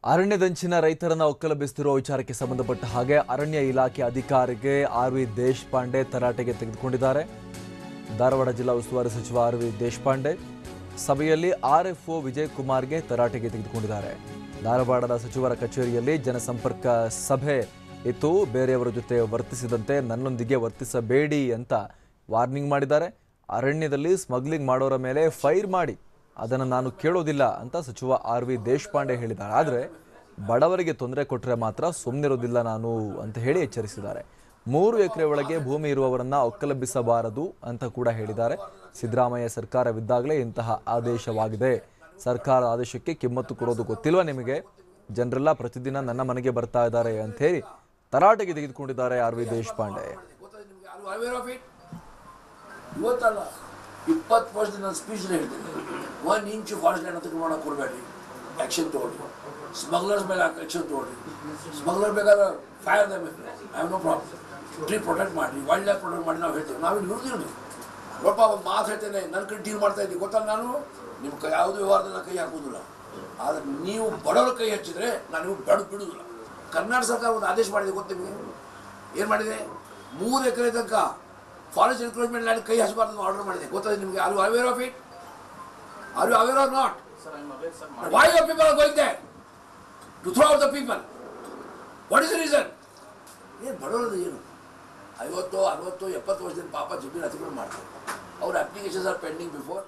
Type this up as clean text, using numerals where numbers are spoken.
ಅರಣ್ಯದಂಚಿನ ರೈತರನ್ನ ಒಕ್ಕಲೆಬ್ಬಿಸುತ್ತಿರುವ ವಿಚಾರಕ್ಕೆ ಸಂಬಂಧಪಟ್ಟ ಹಾಗೆ ಅರಣ್ಯ ಇಲಾಖೆ ಅಧಿಕಾರಿಗೆ ಆರ್.ವಿ. ದೇಶಪಾಂಡೆ ತರಾಟೆಗೆ ತೆಗೆದುಕೊಂಡಿದ್ದಾರೆ. ಧಾರವಾಡ ಜಿಲ್ಲಾ ಉಸ್ತುವಾರಿ ಸಚಿವ ಆರ್.ವಿ. ದೇಶಪಾಂಡೆ ಸಭೆಯಲ್ಲಿ ಆರ್ಎಫ್ಒ ವಿಜಯ್ ಕುಮಾರ್ಗೆ ತರಾಟೆಗೆ ತೆಗೆದುಕೊಂಡಿದ್ದಾರೆ. ಧಾರವಾಡದ ಸಚಿವರ ಕಚೇರಿಯಲ್ಲಿ ಜನಸಂಪರ್ಕ ಸಭೆ ಇತ್ತು. ಬೇರೆಯವರ ಜೊತೆ ವರ್ತಿಸಿದಂತೆ ನನ್ನೊಂದಿಗೆ ವರ್ತಿಸಬೇಡಿ ಅಂತ ವಾರ್ನಿಂಗ್ ಮಾಡಿದ್ದಾರೆ. ಅರಣ್ಯದಲ್ಲಿ ಸ್ಮಗ್ಲಿಂಗ್ ಮಾಡೋರ ಮೇಲೆ ಫೈರ್ ಮಾಡಿ, ಅದನ್ನು ನಾನು ಕೇಳೋದಿಲ್ಲ ಅಂತ ಸಚಿವ ಆರ್.ವಿ. ದೇಶಪಾಂಡೆ ಹೇಳಿದ್ದಾರೆ. ಆದರೆ ಬಡವರಿಗೆ ತೊಂದರೆ ಕೊಟ್ಟರೆ ಮಾತ್ರ ಸುಮ್ಮನಿರೋದಿಲ್ಲ ನಾನು ಅಂತ ಹೇಳಿ ಎಚ್ಚರಿಸಿದ್ದಾರೆ. 3 ಎಕರೆ ಒಳಗೆ ಭೂಮಿ ಇರುವವರನ್ನ ಒಕ್ಕಲೆಬ್ಬಿಸಬಾರದು ಅಂತ ಕೂಡ ಹೇಳಿದ್ದಾರೆ. ಸಿದ್ದರಾಮಯ್ಯ ಸರ್ಕಾರವಿದ್ದಾಗಲೇ ಇಂತಹ ಆದೇಶವಾಗಿದೆ. ಸರ್ಕಾರದ ಆದೇಶಕ್ಕೆ ಕಿಮ್ಮತ್ತು ಕೊಡೋದು ಗೊತ್ತಿಲ್ವಾ ನಿಮಗೆ? ಜನರೆಲ್ಲ ಪ್ರತಿದಿನ ನನ್ನ ಮನೆಗೆ ಬರ್ತಾ ಇದ್ದಾರೆ ಅಂತ ಹೇಳಿ ತರಾಟೆಗೆ ತೆಗೆದುಕೊಂಡಿದ್ದಾರೆ ಆರ್.ವಿ. ದೇಶಪಾಂಡೆ. 20 ವರ್ಷದ ನಾನು ಸ್ಪೀಚ್ ಹೇಳ್ತೀನಿ, 1 ಇಂಚು ಫಾರೆಸ್ಟ್ ಲ್ಯಾಂಡ್ ಅಂತ ಮಾಡೋಕೆ ಕೊಡಬೇಡಿ, ಆ್ಯಕ್ಷನ್ ತೊಗೊಳ್ಳಿ. ಸ್ಮಗ್ಲರ್ಸ್ ಮೇಲೆ ಆ್ಯಕ್ಷನ್ ತೊಗೊಳ್ಳಿ. ಸ್ಮಗ್ಲರ್ ಬೇಕಾದ್ರೆ fire the I have no problem. Tree protect ಮಾಡಿ, ವೈಲ್ಡ್ ಲೈಫ್ ಪ್ರೊಟೆಕ್ಟ್ ಮಾಡಿ ನಾವು ಹೇಳ್ತೀವಿ. ನಾವು ಇಲ್ಲಿ ಇರ್ತೀವಿ. ನೋಡಪ್ಪ ಒಂದು ಮಾತು ಹೇಳ್ತೇನೆ, ನನ್ನ ಕೈ ಡೀಲ್ ಮಾಡ್ತಾ ಇದ್ದೀವಿ ಗೊತ್ತಲ್ಲ, ನಾನು ನಿಮ್ಮ ಕೈ ಯಾವುದೇ ವ್ಯವಹಾರದಲ್ಲಿ ನಾನು ಕೈ ಹಾಕೋದಿಲ್ಲ. ಆದರೆ ನೀವು ಬಡವರ ಕೈ ಹಚ್ಚಿದ್ರೆ ನಾನು ನೀವು ಬಿಡುವುದಿಲ್ಲ. ಕರ್ನಾಟಕ ಸರ್ಕಾರ ಒಂದು ಆದೇಶ ಮಾಡಿದೆ ಗೊತ್ತ ನಿಮಗೆ? ಏನು ಮಾಡಿದೆ? 3 ಎಕರೆ ತನಕ ಫಾರೆಸ್ಟ್ ಎನ್ಕ್ರೋಚ್ಮೆಂಟ್ ಲ್ಯಾಂಡ್ ಕೈ ಹಚ್ಚಬಾರ್ದು ಆರ್ಡರ್ ಮಾಡಿದೆ. ಗೊತ್ತದೆ ನಿಮಗೆ? Are you aware of it? Are you aware or not? Why you people are going there to throw out the people? What is the reason? ಏನು ಬಡವರದು ಏನು 50, 60, 70 ವರ್ಷದಿಂದ ಪಾಪ ಜಮೀನು ಅತಿಕ್ರಮಣ ಮಾಡ್ತಾರೆ. ಅವ್ರ ಅಪ್ಲಿಕೇಶನ್ಸ್ ಆರ್ ಪೆಂಡಿಂಗ್ ಬಿಫೋರ್